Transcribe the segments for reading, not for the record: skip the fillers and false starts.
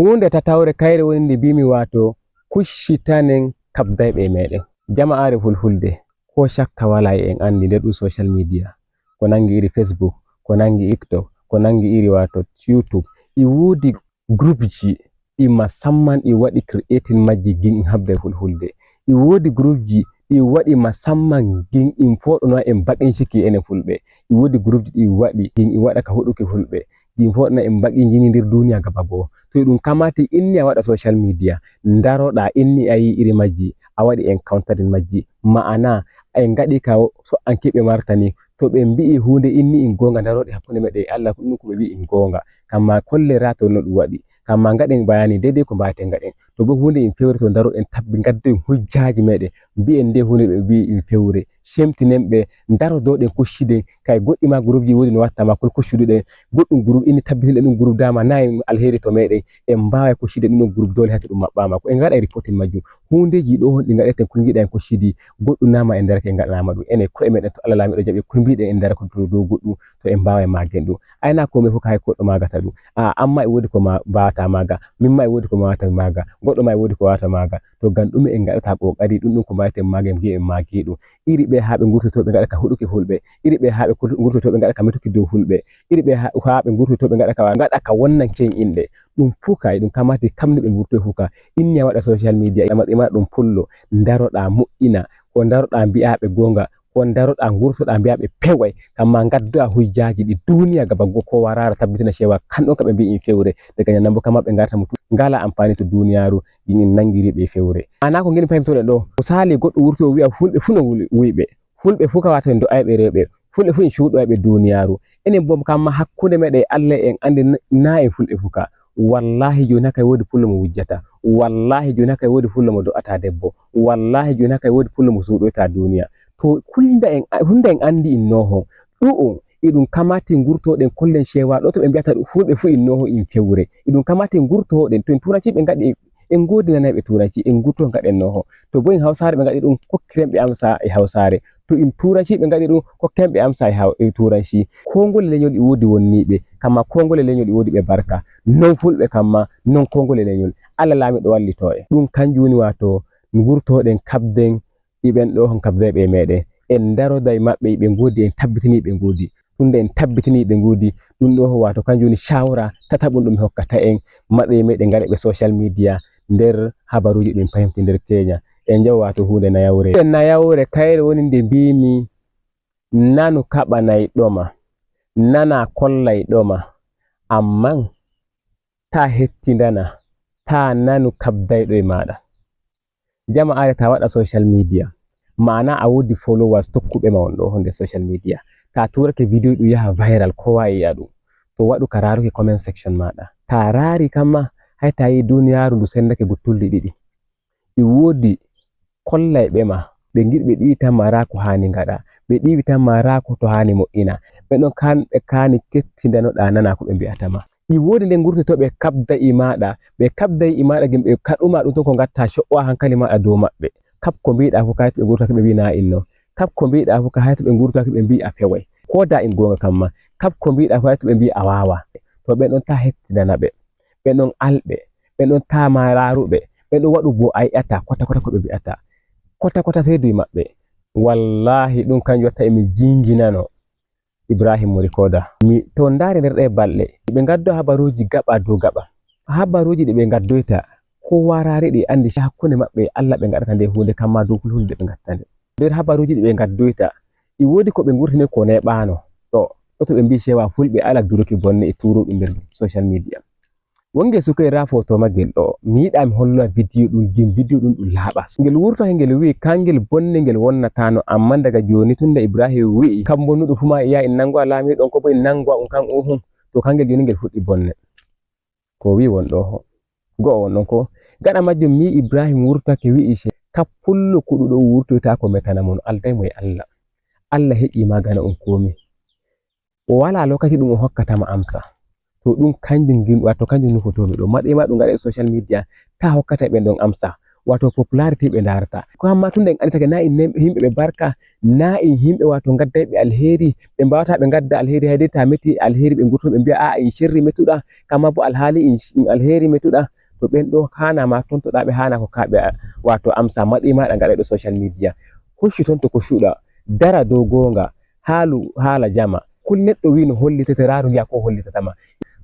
hunde tatawre kayre woni nde bimi wato kushitanen kabdayɓe meɗen jama'are fulfulde ko shakka wala en andi nder ɗum social media ko nangi iri Facebook ko nangi TikTok ko nangi iri wato YouTube e wodi groupji ɗi musamman ɗi waɗi creating majji gin habbe fulfulde e wodi groupji ɗi waɗi musamman gin in foɗono en baƙin ciki enen fulɓe e wodi groupji ɗi waɗi gin waɗa ka huɗuki fulɓe gin foɗona en baƙin jini nder duniya gaba goo to ɗum kamati inni a waɗa social media daroɗa inni a yi iri majji a waɗi encountering majji ma'ana en gaɗi ka so an keɓe martani to ɓe mbi'i hunde inni in gonga daroɗe hakkunde meɗen Allah ɗum ko ɓe mbi'i in gonga kamma kollera to no ɗum waɗi kamma gaɗen bayani daidai ko mbaten gaɗen to bo hunde in fewre to daroɗen tabbi gaddoen hujjaji meɗen mbi'en nde hunde ɓe mbi'i in fewre shemtinen ɓe darodoɗen kushshiden kay goɗɗi ma groupe ji wodi no wattama kol kushshuduɗen goɗɗum groupe inni tabbitinde ɗum groupe dama nayi alheri to meɗen en mbawa kushshide ɗum groupe dole hati ɗum maɓɓama ko en gaɗa reporting majjum hundeji ɗo hon ɗi gaɗeten ko jiɗa en kushshidi goɗɗum nama en darake en gaɗanama ɗum enen koye meɗen to Allah lamiɗo jaɓi ko mbiɗen en dara ko dow goɗɗum to en mbawa magen ɗum ayna komai fof hay goɗɗo magata ɗum amma e wodi ko mbawata maga mimma e wodi ko mbawata maga goɗɗo ma e wodi ko wawata maga to gam ɗume en gaɗata kokari ɗum ko mbawaten magen mbi'en magi ɗum iri ɓe ha ɓe gurtoto ɓe gaɗa ka huɗuki fulɓe iri ɓe ha ɓe gurtoto ɓe gaɗa ka metuki dow fulɓe iri ɓe ha ɓe gurtoto ɓe gaɗa ka wonnanke en inɗe ɗum fuka ɗum kamati kamni ɓe gurtoy fuka inni a waɗa social media e matsima ɗum pullo daroɗa moƴƴina ko daroɗa mbi'aɓe gonga ko daroɗa gurtoɗa mbi'aɓe peway kamma gaddoa hujjaji ɗi duniya gaba go kowa rara tabbitina cewa kanɗon ka ɓe mbi'i fewre daga nyannan bo kama ɓe garta mutu ngala amfani to duniyaru in nangiri ɓe fewre ana ko ngeni fahimtoɗen ɗo misali goɗɗo wurto wi'a fulɓe fu no wuyɓe fulɓe fu ka wato en do'ayɓe rewɓe fulɓe fu en cuuɗoyɓe duniyaru enen bo kamma hakkunde meɗen Allah en andi na en fulɓe fuka wallahi joni haka wodi fullo mo wujjata wallahi joni haka wodi fullo mo do'ata debbo wallahi joni haka wodi fullo mo suuɗoyta duniya to hunde en andi innoho ɗu'um iɗum kamati gurtoɗen kollen cewa ɗo to ɓe mbiyata fulɓe fu innoho in fewre iɗum kamati gurtoɗen to en turanci ɓe gaɗi en godinanaɓe turanci en gurto gaɗen noho to bo en hausare ɓe gaɗi ɗum kokkiren ɓe amsa e hausare to in turanci ɓe gaɗi ɗum kokken ɓe amsa e turanci kongole leñol e wodi wonniɓe kamma kongole leñol e wodi ɓe barka non fulɓe kamma non kongole leñol Allah lamiɗo wallito e ɗum kanjum woni wato gurtoɗen kabden iɓen ɗo hon kabdayɓe meɗen en darodai maɓɓe ɓe godi en tabbitini ɓe godi tunde en tabbitini ɓe godi ɗum ɗo wato kanjum woni shawara tataɓum ɗum hokkata en matsayi meɗen gaɗaɓe social media nder habaruji ɗin fahimti nder Kenya en jaw wato hunde nayawre kayre woni nde mbimi nanu kaɓanay ɗoma nana kollay ɗoma amman ta hettindana ta nanu kabdayɗo e maɗa jama'are ta waɗa social media ma'ana a wodi followers tokkuɓe ma on ɗo honde social media ta turake video ɗum yaha viral kowa yi'a ɗum to waɗu ka raruki comment section maɗa ta rari kamma hay ta yi duniyaru ndu sendake guttulɗi ɗiɗi e wodi kollayɓe ma ɓe giɗi ɓe ɗiwi mara ko hani gaɗa ɓe ɗiwi mara ko to hani mo'ina ɓe ɗon kamɓe kani kettindanoɗa nana ko ɓe mbi'atama e wodi nde gurtoto ɓe kabda e maɗa ɓe kabday e maɗa gim ɓe kaɗuma ɗum to ko gatta co'owa hankali maɗa dow maɓɓe kap ko mbiɗa fu kay to ɓe gurtake ɓe mbi na inno kap ko mbiɗa fu ka hay to ɓe gurtake ɓe mbi a feway ko da in gonga kamma kap ko mbiɗa fu hay to ɓe mbi a wawa to ɓe ɗon ta hettindana ɓe ɓe ɗon alɓe ɓe ɗon ta mararuɓe ɓe ɗon waɗu bo a yi'ata kota kota ko ɓe mbi'ata kota kota sai duy maɓɓe wallahi ɗum kanjum watta emi jinjinano Ibrahim mo rikoda mi to ndari nder ɗe balɗe ɓe gaddo habaruji gaba dow gaba habaruji ɗi ɓe gaddoyta kowa rari ɗi andi hakkunde maɓɓe Allah ɓe gaɗata nde hunde kamma dow fulfulde ɓe gatta nde nder habaruji ɗi ɓe gaddoyta e wodi ko ɓe gurtini ko neɓano to ɓe mbi cewa fulɓe ala duruki bonne e turuɗum nder social media wonge sukaira foto magel ɗo mi yiɗa mi holla video ɗum laaɓa ngel wurto he ngel wi kangel bonne ngel wonnatano amma daga joni tunda Ibrahim wi'i kambonnuɗo fu ma iya en nango alami ɗon ko bo en nango on kan uhum to kangel joni ngel fuɗɗi bonne ko wi won ɗo go on ɗon ko gaɗa majjum mi Ibrahim wurtake wi'i kappullo kuɗuɗo wurtoyta ko metana mon aldai mo e Allah heƴi magana on komi o wala lokaci ɗum o hokkatama amsa to ɗum kanjum wato kanjum nufotomi ɗo matsayi ma ɗum gaɗa e social media ta hokkata ɓe ɗon amsa wato popularity ɓe darata ko amma tunda en andi take na in himɓe ɓe barka na in himɓe wato gaddayɓe alheri ɓe mbawata ɓe gadda alheri hayde ta meti alheri ɓe gurto ɓe mbiya a in sirri metuɗa kamma bo alhali in alheri metuɗa to ɓen ɗo hana ma tontoɗa ɓe hana ko kaɓe wato amsa matsayi maɗa gaɗaɗo social media hucci ton to ko shuɗa dara dow gonga hala jama kul neɗɗo wi no hollitete raru giya ko hollitatama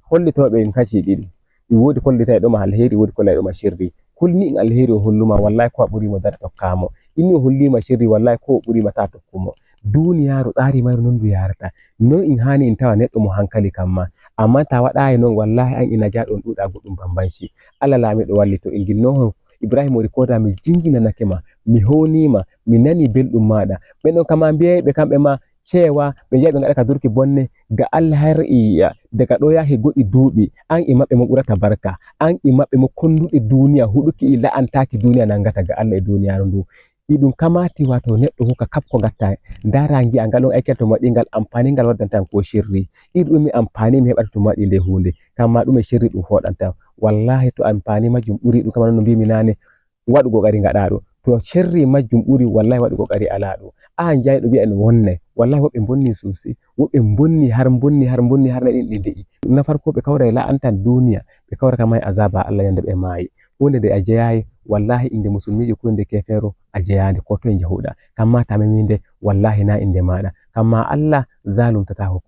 hollitoɓe kashi ɗiɗi wodi kollitae ɗoma alheri wodi kollai ɗoma sirri kulni in alheri o holluma wallahi ko a ɓurimo dara tokkamo inni o hollima sirri wallahi ko o ɓurima ta tokkumo duniyaru tsari mairu non ndu yarata non in hani in tawa neɗɗo mo hankali kamma amma ta waɗayi non wallahi an ina jaɗon ɗuɗa goɗɗum bambanci Allah lamiɗo wallito in ginnoho Ibrahim o rikoda mi jinginanake ma mi honima mi nani belɗum maɗa ɓen ɗon kama mbiyaɓe kamɓe ma cewa ɓe jaɓe gaɗa ka durki bonne ga Allah har iya daga ɗo yahi goɗɗi duuɓi an e maɓɓe mo ɓurata barka an e maɓɓe mo konduɗe duniya huɗuki e la'antaki duniya nangata ga Allah e duniyaru ndu ɗum kamati wato neɗɗo hokka kap ko gatta dara gi'a ngal on aikata to waɗi ngal amfani ngal waddantan ko sirri ɗum mi amfani mi heɓata to waɗi nde hunde kamma ɗum e sirri ɗum foɗanta wallahi to amfani majjum ɓuri ɗum kamar no mbimi nane waɗu kokari gaɗa ɗum to sirri majjum ɓuri wallahi waɗu kokari ala ɗum an jayɗo wi'a en wonnai wallahi woɓɓe bonni sosai woɓɓe bonni har ɗin ɗi de'i na farko ɓe kawra la'antan duniya ɓe kawra kamai azaba Allah yande ɓe mayi hunde nde a jeyayi wallahi inde musulmiji ko inde kefero a jeyande ko to jahuɗa kamma tamiminde wallahi na inde maɗa kamma Allah zalumtatako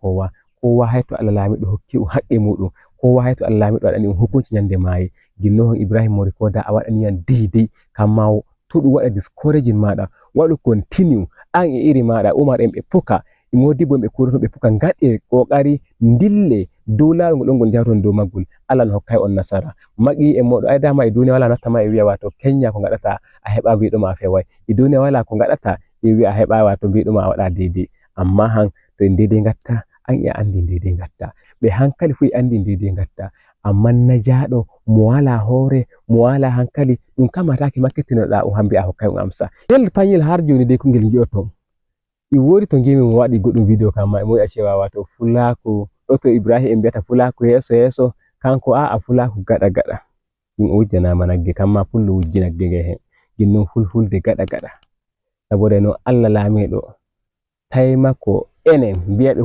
kowa hayto Allah lamiɗo hokki haqqe muɗum kowa hayto Allah lamiɗo waɗani hukunci nyande mayi ginnohon Ibrahim mo rikoda a waɗani yan deidei kamma to ɗum waɗa discouraging maɗa waɗu continue an e iri maɗa umar en ɓe puka modibo ɓe kuroto ɓe puka gaɗe kokari dille dow lawol ngol ngol jawton dow maggol Allah no hokkai on nasara maki e moɗo ay dama e duniya wala naftama e wiya wato kenya ko gaɗata a heɓa wiɗoma a fewai e duniya wala ko gaɗata e wiya a heɓa wato wiɗoma a waɗa deidei amma han to en deidei gatta an e andi deidei gatta ɓe hankali fu e andi deidei gatta amma najaɗo mo wala hore mo wala hankali ɗum kamataki makkitinoɗa o hambi a hokkai on amsa yel panyel har joni dai ko ngel ji'oton e wodi to ngimi mo waɗi goɗɗum video kamma e mo wi'a cewa wato fulaku ɗo to Ibrahim en mbiyata fulaku yeso kanko a'a fulaku gaɗa ɗum o wujjanama nagge kamma pullo wujji nagge nge hen ginnon fulfulde gaɗa saboda no Allah lamiɗo taimako enen mbiyaɓe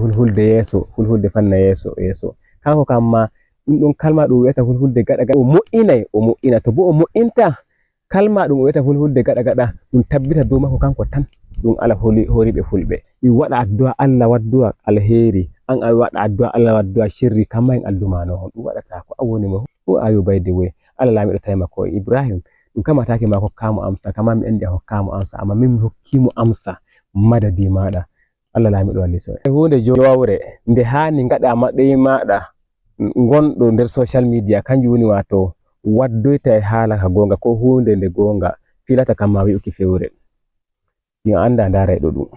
fulfulde fanna yeso kanko kamma ɗum ɗon kalma ɗum wi'ata fulfulde gaɗa o mo'ina to bo o mo'inta kalma ɗum o wi'ata fulfulde gaɗa ɗum tabbita dow mako kanko tan ɗum ala horiɓe fulɓe ɗum waɗa addu'a Allah waddu'a alheri an a waɗa addu'a Allah waddu'a sirri kamma en aldumano hon ɗum waɗata ko a woni mo ɗum ayu bayde we Allah lamiɗo taimako Ibrahim ɗum kamataki ma hokkamo amsa kamma mi andi a hokkamo amsa amma min mi hokkimo amsa madadi maɗa Allah lamiɗo wallito hunde jowawre nde hani gaɗa matsayi maɗa gonɗo nder social media kanjum woni wato waddoyta e hala ka gonga ko hunde nde gonga filata kamma wi'uki fewre ɗum anda ndaray ɗo ɗum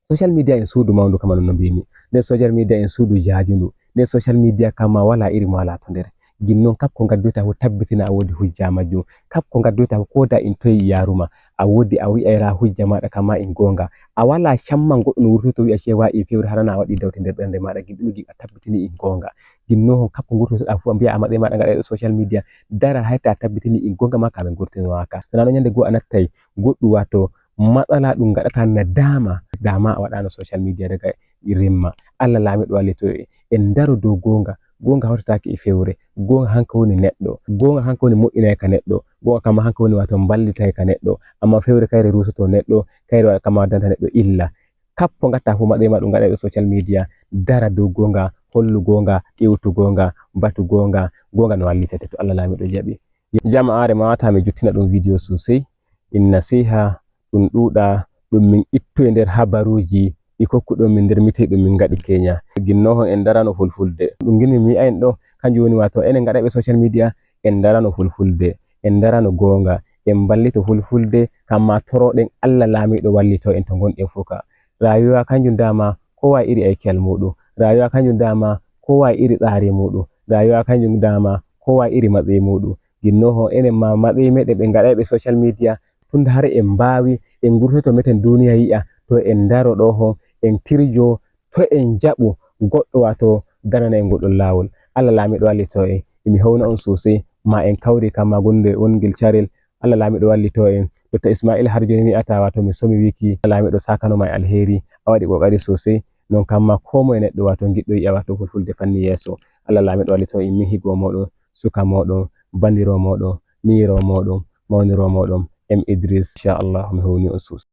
social media en suudu mawndu kama no mbimi nden social media en suudu jajundu nden social media kamma wala iri mo wala to nder ginnon kap ko gaddoyta ko tabbitina a wodi hujja majjum kap ko gaddoyta ko koda in toyi yaruma a wodi a wi'ayra hujja maɗa kamma in gonga a wala shamman goɗɗo no wurtoto wi'a cewa e fewre harana a waɗi dawte nder ɓernde maɗa giɗɗum a tabbitini in gonga ginnohon kap ko gurtotoɗa fu a mbiya a matsayi maɗa gaɗa social media dara hayta a tabbitini in gonga ma kaɓe gurtinowaka tona non nyande go a nattay goɗɗum wato matsala ɗum gaɗata nadama dama a waɗano social media daga rimma Allah lamiɗo wallito en daro dow gonga hawtatake e fewre gonga hanka woni neɗɗo gonga hanka woni moƴƴinay ka neɗɗo gonga kama hanka woni wato ballitay ka neɗɗo amma fewre kayre rusoto neɗɗo kayre kama waddanta neɗɗo illa kappo gatta fu matsayi ma ɗum gaɗa e social media dara dow gonga hollu gonga ƴewtu gonga batu gonga no wallitete to Allah lamiɗo jaɓi jama'are ma wata mi juttina ɗum video sosai in nasiha ɗum ɗuɗa ɗum min ittu e nder habaruji ɗi kokkuɗon min nder mite ɗum min gaɗi kenya ginnohon en darano fulfulde ɗum gimi mi wi'a en ɗo kanjum woni wato enen gaɗaɓe social media en darano fulfulde en darano gonga en ballito fulfulde kamma toroɗen Allah lamiɗo wallito en to gonɗen fuka rayuwa kanjum dama kowa iri aikel muɗum rayuwa kanjum dama kowa iri tsari muɗum rayuwa kanjum dama kowa iri matsayi muɗum ginnohon enen ma matsayi meɗen ɓe gaɗaɓe social media tunda har en mbawi en gurtoto meten duniya yi'a to en daro ɗo hon en tirjo to en jaɓu goɗɗo wato danana en goɗɗon lawol Allah lamiɗo wallito en emi hawna on sosai ma en kawri kamma gonde wongel carel Allah lamiɗo wallito en. Dr. Ismail har joni mi wi'ata wato mi somi wiki lamiɗo sakanoma e alheri, a waɗi kokari sosai, non kamma ko moye neɗɗo wato giɗɗo yi'a wato fulfulde fanni yeso. Allah lamiɗo wallito en min higo moɗon, suka moɗon, bandiro moɗon, minyiro moɗon, mawniro moɗon, M Idris, inchallahu mi howni on sosai.